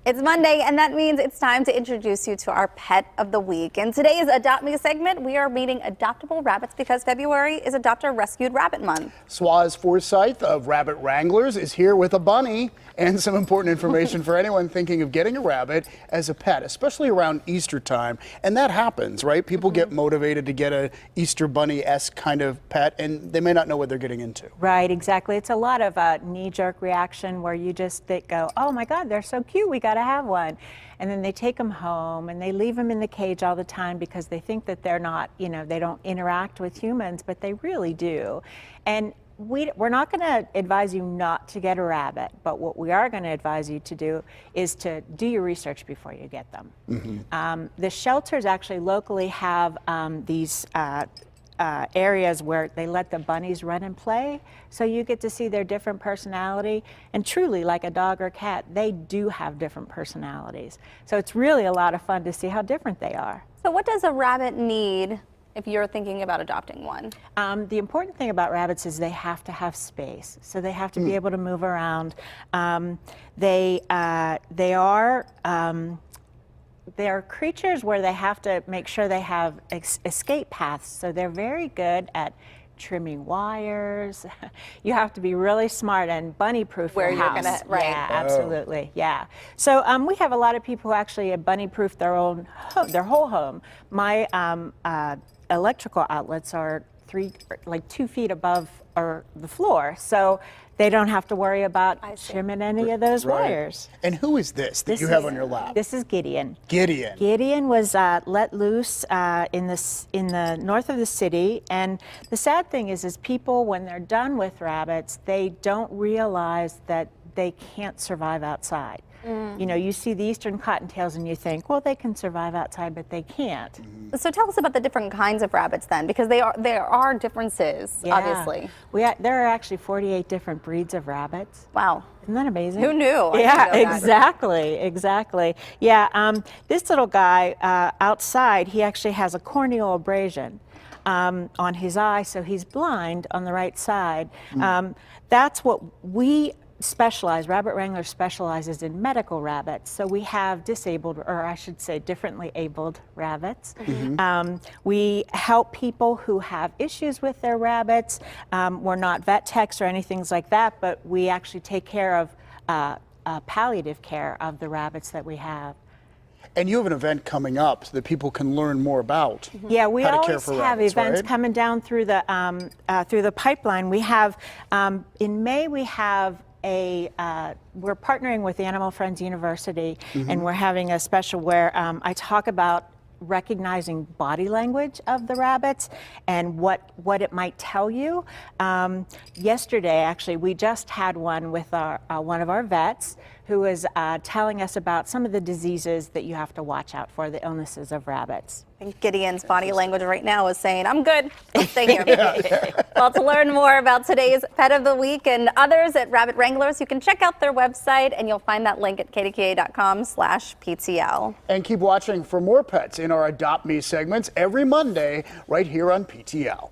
It's Monday, and that means it's time to introduce you to our pet of the week. In today's Adopt Me segment, we are meeting adoptable rabbits because February is Adopt a Rescued Rabbit Month. Suaz Forsythe of Rabbit Wranglers is here with a bunny and some important information for anyone thinking of getting a rabbit as a pet, especially around Easter time. And that happens, right? People get motivated to get a Easter bunny-esque kind of pet, and they may not know what they're getting into. Right, exactly. It's a lot of knee-jerk reaction where you just go, oh my God, they're so cute, we got to have one. And then they take them home and they leave them in the cage all the time because they think that they're not, they don't interact with humans, but they really do. And we're not going to advise you not to get a rabbit, but what we are going to advise you to do is to do your research before you get them. The shelters actually locally have these areas where they let the bunnies run and play, so you get to see their different personality. And truly, like a dog or cat, they do have different personalities. So it's really a lot of fun to see how different they are. So what does a rabbit need if you're thinking about adopting one? The important thing about rabbits is they have to have space, so they have to be able to move around. They are creatures where they have to make sure they have escape paths, so they're very good at trimming wires. You have to be really smart and bunny-proof your house. Right. Yeah, absolutely. Yeah. So we have a lot of people who actually bunny-proof their whole home. My electrical outlets are 2 feet above the floor, so they don't have to worry about trimming any of those wires. And who is this you have on your lap? This is Gideon. Gideon. Gideon was let loose in the north of the city, and the sad thing is people, when they're done with rabbits, they don't realize that they can't survive outside. You see the eastern cottontails and you think, well, they can survive outside, but they can't. So tell us about the different kinds of rabbits then, because there are differences, obviously. There are actually 48 different breeds of rabbits. Wow. Isn't that amazing? Who knew? Yeah, exactly. Yeah, this little guy outside, he actually has a corneal abrasion on his eye, so he's blind on the right side. That's what we specialize. Rabbit Wrangler specializes in medical rabbits, so we have disabled, or I should say differently abled rabbits. We help people who have issues with their rabbits. We're not vet techs or anything like that, but we actually take care of palliative care of the rabbits that we have. And you have an event coming up so that people can learn more about Yeah, we how to always care for have rabbits, events right? coming down through the pipeline. We have in May we have we're partnering with Animal Friends University, and we're having a special where I talk about recognizing body language of the rabbits and what it might tell you. Yesterday, actually, we just had one with one of our vets who was telling us about some of the diseases that you have to watch out for, the illnesses of rabbits. I think Gideon's body language right now is saying, I'm good, I'll stay here. Well, to learn more about today's Pet of the Week and others at Rabbit Wranglers, you can check out their website, and you'll find that link at kdka.com/PTL. And keep watching for more pets in our Adopt Me segments every Monday right here on PTL.